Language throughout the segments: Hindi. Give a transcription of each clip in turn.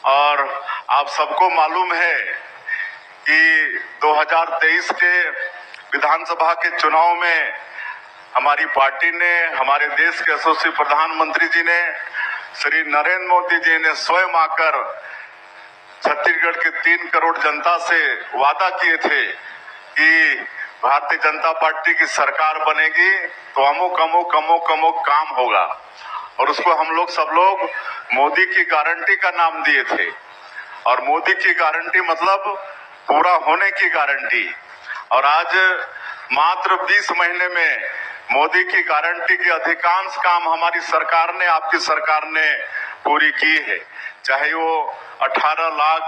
और आप सबको मालूम है कि 2023 के विधानसभा के चुनाव में हमारी पार्टी ने, हमारे देश के यशस्वी प्रधानमंत्री जी ने, श्री नरेंद्र मोदी जी ने स्वयं आकर छत्तीसगढ़ के 3 करोड़ जनता से वादा किए थे कि भारतीय जनता पार्टी की सरकार बनेगी तो अमुक काम होगा, और उसको हम लोग सब लोग मोदी की गारंटी का नाम दिए थे। और मोदी की गारंटी मतलब पूरा होने की गारंटी। और आज मात्र 20 महीने में मोदी की गारंटी के अधिकांश काम हमारी सरकार ने, आपकी सरकार ने पूरी की है। चाहे वो 18 लाख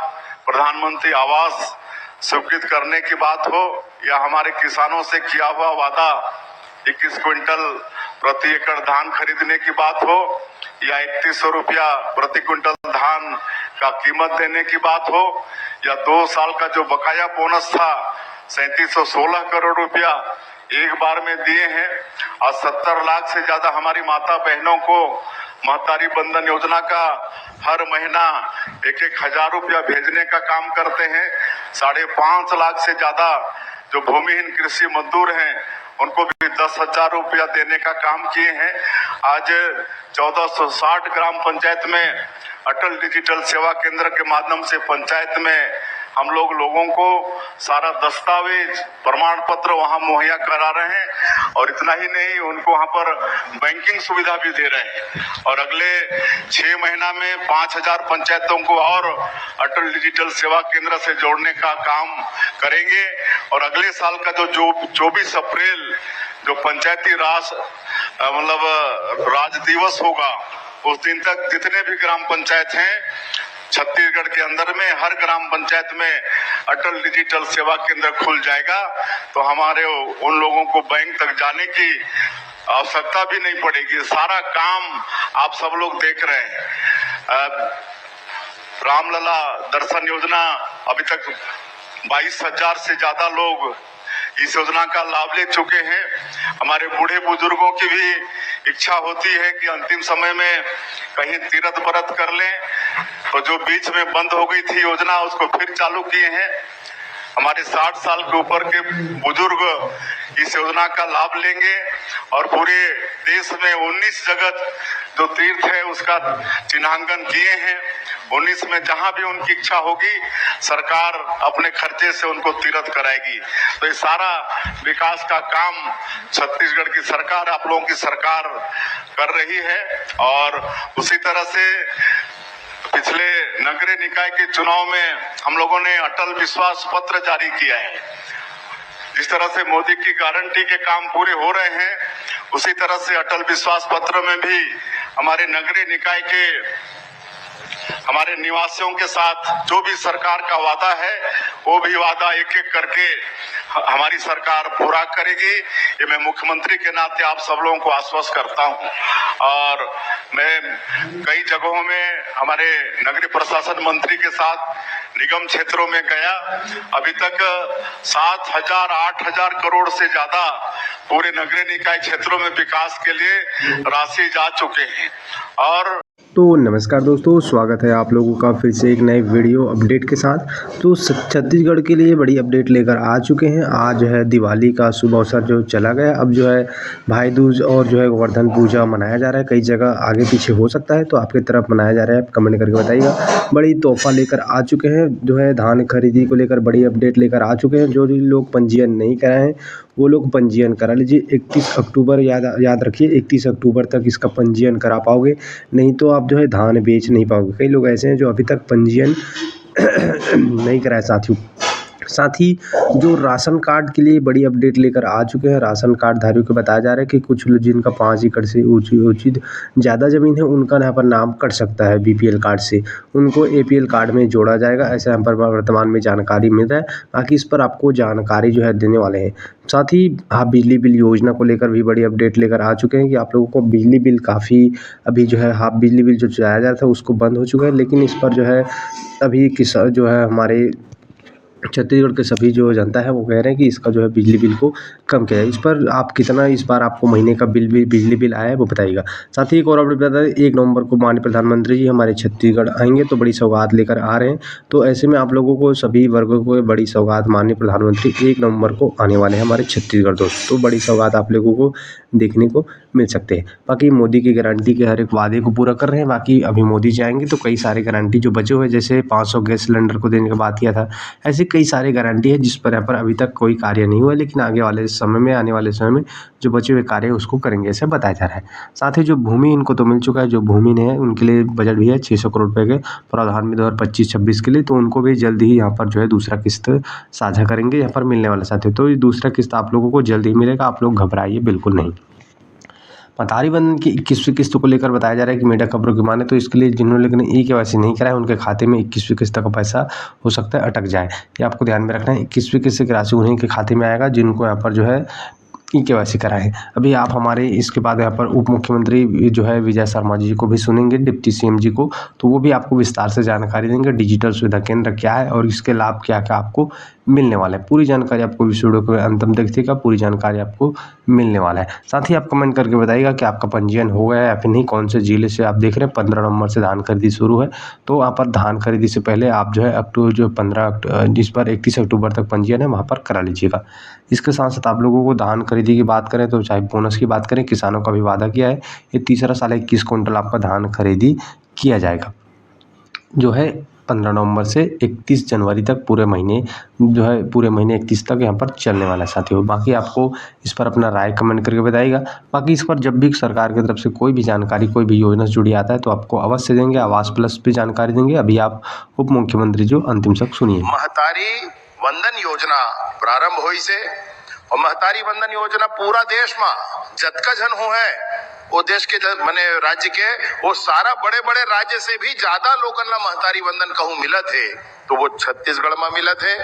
प्रधानमंत्री आवास स्वीकृत करने की बात हो, या हमारे किसानों से किया हुआ वादा 21 क्विंटल प्रति एकड़ धान खरीदने की बात हो, या 3100 रुपया प्रति क्विंटल धान का कीमत देने की बात हो, या 2 साल का जो बकाया बोनस था 3716 करोड़ रुपया एक बार में दिए हैं। और 70 लाख से ज्यादा हमारी माता बहनों को महतारी बंधन योजना का हर महीना 1-1 हजार रुपया भेजने का काम करते हैं। 5.5 लाख से ज्यादा जो भूमिहीन कृषि मजदूर हैं उनको भी 10,000 रुपया देने का काम किए हैं। आज 1460 ग्राम पंचायत में अटल डिजिटल सेवा केंद्र के माध्यम से पंचायत में हम लोगों को सारा दस्तावेज, प्रमाण पत्र वहां मुहैया करा रहे हैं। और इतना ही नहीं, उनको वहां पर बैंकिंग सुविधा भी दे रहे हैं। और अगले 6 महीना में 5000 पंचायतों को और अटल डिजिटल सेवा केंद्र से जोड़ने का काम करेंगे। और अगले साल का जो 24 अप्रैल जो पंचायती राज दिवस होगा, उस दिन तक जितने भी ग्राम पंचायत हैं छत्तीसगढ़ के अंदर में, हर ग्राम पंचायत में अटल डिजिटल सेवा केंद्र खुल जाएगा। तो हमारे उन लोगों को बैंक तक जाने की आवश्यकता भी नहीं पड़ेगी। सारा काम आप सब लोग देख रहे हैं। रामलला दर्शन योजना, अभी तक 22,000 से ज्यादा लोग इस योजना का लाभ ले चुके हैं। हमारे बूढ़े बुजुर्गों की भी इच्छा होती है कि अंतिम समय में कहीं तीर्थ व्रत कर लें, तो जो बीच में बंद हो गई थी योजना उसको फिर चालू किए हैं। हमारे 60 साल के ऊपर के बुजुर्ग इस योजना का लाभ लेंगे। और पूरे देश में 19 जगह जो तीर्थ है उसका चिन्हांकन किए हैं। 19 में जहां भी उनकी इच्छा होगी सरकार अपने खर्चे से उनको तीर्थ कराएगी। तो ये सारा विकास का काम छत्तीसगढ़ की सरकार, आप लोगों की सरकार कर रही है। और उसी तरह से पिछले नगरीय निकाय के चुनाव में हम लोगों ने अटल विश्वास पत्र जारी किया है। जिस तरह से मोदी की गारंटी के काम पूरे हो रहे हैं, उसी तरह से अटल विश्वास पत्र में भी हमारे नगरीय निकाय के हमारे निवासियों के साथ जो भी सरकार का वादा है वो भी वादा एक एक करके हमारी सरकार पूरा करेगी। ये मैं मुख्यमंत्री के नाते आप सब लोगों को आश्वस्त करता हूं। और मैं कई जगहों में हमारे नगरीय प्रशासन मंत्री के साथ निगम क्षेत्रों में गया। अभी तक 7,000-8,000 करोड़ से ज्यादा पूरे नगरीय निकाय क्षेत्रों में विकास के लिए राशि जा चुके हैं। और तो नमस्कार दोस्तों, स्वागत है आप लोगों का फिर से एक नए वीडियो अपडेट के साथ। तो छत्तीसगढ़ के लिए बड़ी अपडेट लेकर आ चुके हैं। आज जो है दिवाली का शुभ अवसर जो चला गया, अब जो है भाई दूज और जो है गोवर्धन पूजा मनाया जा रहा है। कई जगह आगे पीछे हो सकता है, तो आपकी तरफ मनाया जा रहा है, आप कमेंट करके बताइएगा। बड़ी तोहफा लेकर आ चुके हैं, जो है धान खरीदी को लेकर बड़ी अपडेट लेकर आ चुके हैं। जो लोग पंजीयन नहीं कराए हैं वो लोग पंजीयन करा लीजिए। 31 अक्टूबर याद रखिए, 31 अक्टूबर तक इसका पंजीयन करा पाओगे, नहीं तो आप जो है धान बेच नहीं पाओगे। कई लोग ऐसे हैं जो अभी तक पंजीयन नहीं कराए साथियों। साथ ही जो राशन कार्ड के लिए बड़ी अपडेट लेकर आ चुके हैं। राशन कार्ड धारियों को बताया जा रहा है कि कुछ लोग जिनका 5 एकड़ से ऊंची ज़्यादा ज़मीन है उनका यहाँ पर नाम कट सकता है बीपीएल कार्ड से, उनको एपीएल कार्ड में जोड़ा जाएगा, ऐसे यहाँ पर वर्तमान में जानकारी मिल रहा है। बाकी इस पर आपको जानकारी जो है देने वाले हैं। साथ ही आप बिजली बिल योजना को लेकर भी बड़ी अपडेट लेकर आ चुके हैं कि आप लोगों को बिजली बिल काफ़ी अभी जो है हाफ बिजली बिल जो चलाया जा रहा था उसको बंद हो चुका है, लेकिन इस पर जो है अभी जो है हमारे छत्तीसगढ़ के सभी जो जनता है वो कह रहे हैं कि इसका जो है बिजली बिल को कम किया जाए। इस पर आप कितना इस बार आपको महीने का बिजली बिल आया है वो बताइएगा। साथ ही एक और अपडेट बता दें, 1 नवंबर को माननीय प्रधानमंत्री जी हमारे छत्तीसगढ़ आएंगे तो बड़ी सौगात लेकर आ रहे हैं। तो ऐसे में आप लोगों को सभी वर्गों को बड़ी सौगात माननीय प्रधानमंत्री 1 नवंबर को आने वाले हैं हमारे छत्तीसगढ़ दोस्त। तो बड़ी सौगात आप लोगों को देखने को मिल सकते हैं। बाकी मोदी की गारंटी के हर एक वादे को पूरा कर रहे हैं। बाकी अभी मोदी जाएंगे तो कई सारे गारंटी जो बचे हुए, जैसे 500 गैस सिलेंडर को देने की बात किया था, ऐसी कई सारी गारंटी है जिस पर यहाँ पर अभी तक कोई कार्य नहीं हुआ, लेकिन आने वाले समय में जो बचे हुए कार्य उसको करेंगे, ऐसे बताया जा रहा है। साथ ही जो भूमि इनको तो मिल चुका है, जो भूमि है उनके लिए बजट भी है 600 करोड़ रुपए के प्रावधान में 2025-26 के लिए। तो उनको भी जल्द ही यहाँ पर जो है दूसरा किस्त साझा करेंगे यहाँ पर मिलने वाला साथी। तो ये दूसरा किस्त आप लोगों को जल्द ही मिलेगा, आप लोग घबराइए बिल्कुल नहीं। पतारी बंधन की 21वीं किस्त को लेकर बताया जा रहा है कि मीडिया खबरों की माने तो इसके लिए जिन्होंने लेकिन ई-केवाईसी नहीं कराया उनके खाते में 21वीं किस्त का पैसा हो सकता है अटक जाए। ये आपको ध्यान में रखना है। 21वीं किस्त की राशि उन्हीं के खाते में आएगा जिनको यहाँ पर जो है ई-केवाईसी कराएं। अभी आप हमारे इसके बाद यहाँ पर उप मुख्यमंत्री जो है विजय शर्मा जी को भी सुनेंगे, डिप्टी सीएम जी को, तो वो भी आपको विस्तार से जानकारी देंगे डिजिटल सुविधा केंद्र क्या है और इसके लाभ क्या क्या आपको मिलने वाला है। पूरी जानकारी आपको इस वीडियो के अंत तक देखिएगा, पूरी जानकारी आपको मिलने वाला है। साथ ही आप कमेंट करके बताइएगा कि आपका पंजीयन हो गया है या फिर नहीं, कौन से जिले से आप देख रहे हैं। 15 नवंबर से धान खरीदी शुरू है, तो वहाँ पर धान खरीदी से पहले आप जो है अक्टूबर जो 31 अक्टूबर तक पंजीयन है वहाँ पर करा लीजिएगा। इसके साथ साथ आप लोगों को धान खरीदी की बात करें तो चाहे बोनस की बात करें, किसानों का भी वादा किया है ये तीसरा साल 21 क्विंटल आपका धान खरीदी किया जाएगा, जो है 15 नवंबर से 31 जनवरी तक पूरे महीने 31 तक यहाँ पर चलने वाला है साथियों। बाकी आपको इस पर अपना राय कमेंट करके बताइएगा। बाकी इस पर जब भी सरकार की तरफ से कोई भी जानकारी, कोई भी योजना से जुड़ी आता है तो आपको अवश्य देंगे। आवास प्लस भी जानकारी देंगे। अभी आप उप मुख्यमंत्री जो अंतिम तक सुनिए। महतारी वंदन योजना प्रारंभ हुई से और महतारी वंदन योजना पूरा देश में जतका जन हो है वो देश के मने राज्य के वो सारा बड़े बड़े राज्य से भी ज्यादा लोगन ला महतारी वंदन कहूँ मिलत है तो वो छत्तीसगढ़ में मिलत है।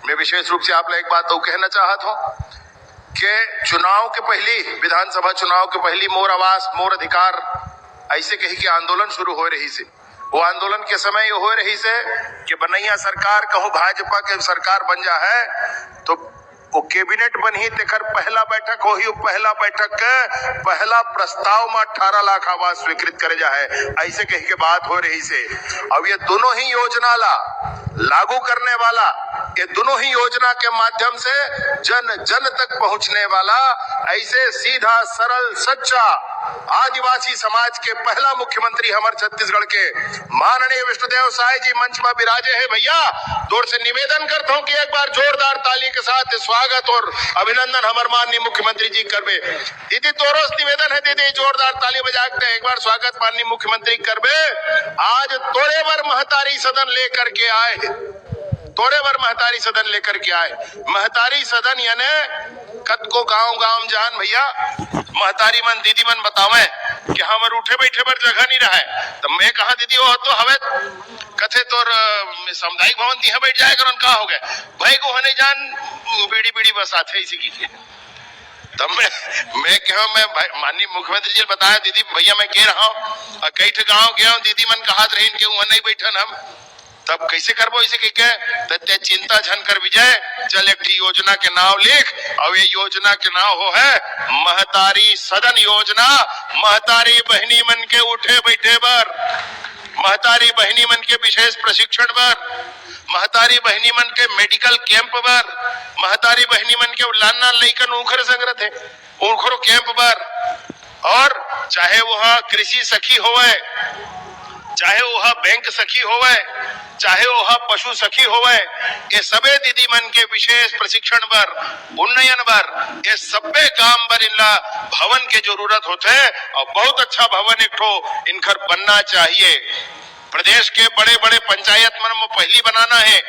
मैं विशेष रूप से आप लोग एक बात तो कहना चाहत हूँ कि चुनाव के पहली, विधानसभा चुनाव के पहली मोर आवास मोर अधिकार ऐसे कही के आंदोलन शुरू हो रही से, वो आंदोलन के समय ये हो रही से कि बनैया सरकार कहूँ भाजपा के सरकार बन जा है तो वो कैबिनेट बनी तेकर पहला बैठक हो ही, पहला बैठक के पहला प्रस्ताव में 18 लाख आवास स्वीकृत करे जा है ऐसे कही के बात हो रही से। अब ये दोनों ही योजना ला लागू करने वाला, ये दोनों ही योजना के माध्यम से जन जन तक पहुंचने वाला ऐसे सीधा सरल सच्चा आदिवासी समाज के पहला मुख्यमंत्री हमारे छत्तीसगढ़ के माननीय विष्णुदेव साय जी मंच में विराजे हैं। भैया दूर से निवेदन करता हूं कि एक बार जोरदार ताली के साथ स्वागत और अभिनंदन हमारे माननीय मुख्यमंत्री जी करबे। दीदी तोरोस निवेदन है, दीदी जोरदार ताली बजाते एक बार स्वागत माननीय मुख्यमंत्री करबे। आज तोरेवर महतारी सदन लेकर के आए, तोरेवर महतारी सदन लेकर के आए। महतारी सदन यानी कत को गांव गांव जान भैया महतारी मन दीदी मन बतावे कि हमर उठे बैठे पर जगह नहीं रहा है तो मैं कहा दीदी वो तो हवे कथे तोर सामुदायिक भवन दिया बैठ जाए कर उनका हो गए भाई को हने जान बीड़ी बीड़ी बस आते इसी की तब मैं कहा मैं माननीय मुख्यमंत्री जी बताया दीदी भैया मैं कह रहा हूँ कई ठे गाँव गया हूँ दीदी मन कहा रही के वहां नहीं बैठन हम तब कैसे करबो इसे के चिंता झन कर विजय चल एक योजना के नाम लिख और ये योजना के नाम हो है महतारी सदन योजना। महतारी बहनी मन के उठे बैठे बर, महतारी बहनी मन के विशेष प्रशिक्षण बर, महतारी बहनी मन के मेडिकल कैंप बर, महतारी बहनी मन के लाना लेकर उखर संग्रत है उखरो कैंप बर, और चाहे वह कृषि सखी होवे, चाहे वह बैंक सखी होवे, चाहे वह पशु सखी होवे, ये सबे दीदी मन के विशेष प्रशिक्षण बर, उन्नयन बर, ये सबे काम बर इनला भवन के जरूरत होते और बहुत अच्छा भवन एक ठो इनकर बनना चाहिए। प्रदेश के बड़े बड़े पंचायत मन में पहली बनाना है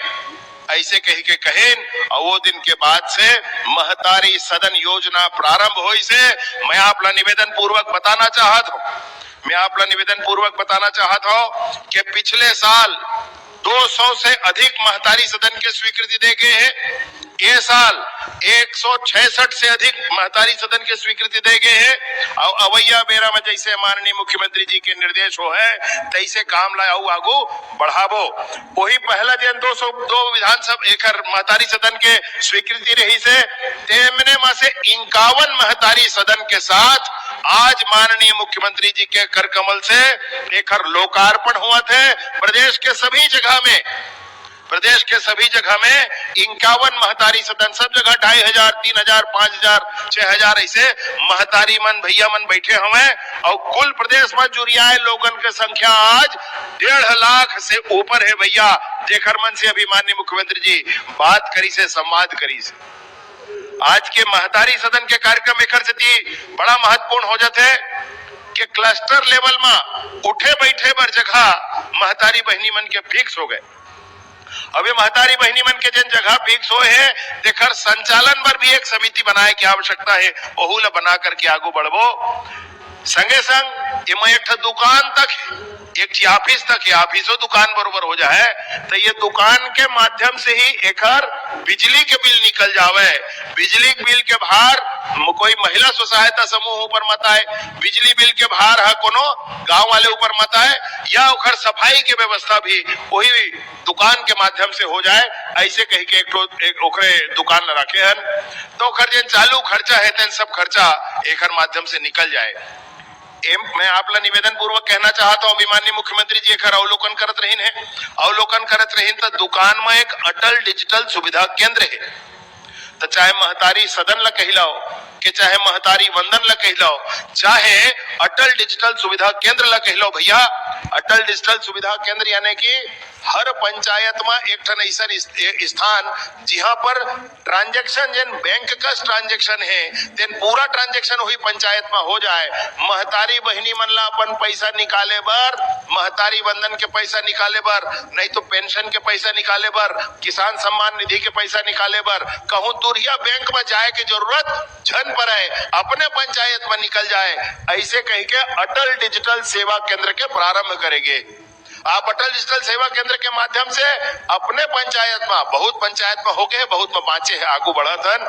ऐसे कही के कहेन और वो दिन के बाद से महतारी सदन योजना प्रारंभ हुई से मैं आपला निवेदन पूर्वक बताना चाहता हूँ कि पिछले साल 200 से अधिक महतारी सदन के स्वीकृति दे गए हैं। ये साल 166 से अधिक महतारी सदन के स्वीकृति दे गए हैं और अवैया बेरा में जैसे माननीय मुख्यमंत्री जी के निर्देश हो है तैसे काम लाओ आगू बढ़ावो। वही पहला दिन 202 विधानसभा एकर महतारी सदन के स्वीकृति रही से तेमने में से 51 महतारी सदन के साथ आज माननीय मुख्यमंत्री जी के कर कमल से एकर लोकार्पण हुआ थे। प्रदेश के सभी जगह में 51 महतारी सदन, सब जगह 2500, 3000, 5000, 6000 ऐसे महतारी मन भैया मन बैठे हुए और कुल प्रदेश में जुरियाए लोगन के संख्या आज 1.5 लाख से ऊपर है भैया। जेकर मन से अभी माननीय मुख्यमंत्री जी बात करी से संवाद करी से आज के महतारी सदन के कार्यक्रम एकर से बड़ा महत्वपूर्ण हो जाते कि क्लस्टर लेवल में उठे बैठे बर जगह महतारी बहनी मन के फिक्स हो गए। अभी महतारी बहनी मन के जिन जगह फिक्स हो है देकर संचालन पर भी एक समिति बनाए की आवश्यकता है, ओहू ला बना करके आगू बढ़बो। संगे संग इमे एक दुकान तक एक ऑफिस तक ऑफिसो दुकान बरोबर हो जाए तो ये दुकान के माध्यम से ही एकर बिजली के बिल निकल जावे। बिजली बिल के भार कोई महिला स्व सहायता समूह ऊपर मत आए, बिजली बिल के भार है कोनो गांव वाले ऊपर मत आए, या ओकर सफाई के व्यवस्था भी वही दुकान के माध्यम से हो जाए। ऐसे कह के एक ओकरे दुकान रखे हन तो ओकर जे चालू खर्चा है तेन सब खर्चा एकर माध्यम से निकल जाए। मैं आपला निवेदन पूर्वक कहना चाहता हूं माननीय मुख्यमंत्री जी एकर अवलोकन करत रहीन तो दुकान में एक अटल डिजिटल सुविधा केंद्र है। तो चाहे महतारी सदन ला कहिलाओ कि चाहे महतारी वंदन ला कहिलाओ चाहे अटल डिजिटल सुविधा केंद्र ला कहिलाओ भैया, अटल डिजिटल सुविधा केंद्र यानी कि हर पंचायत में एक ठन ऐसा स्थान जहां पर ट्रांजैक्शन जिन बैंक का ट्रांजैक्शन है तेन पूरा ट्रांजैक्शन वही पंचायत में हो जाए। महतारी बहनी मन ला अपन पैसा निकाले बर, महतारी वंदन के पैसा निकाले बर, नहीं तो पेंशन के पैसा निकाले बर, किसान सम्मान निधि के पैसा निकाले बर कहूं दूरिया बैंक में जाए की जरूरत झन पड़े, अपने पंचायत में निकल जाए। ऐसे कह के अटल डिजिटल सेवा केंद्र के प्रारंभ करेंगे। आप अटल डिजिटल सेवा केंद्र के माध्यम से अपने पंचायत में, बहुत पंचायत में हो गए, बहुत में बाँचे है, आगू बढ़त हन।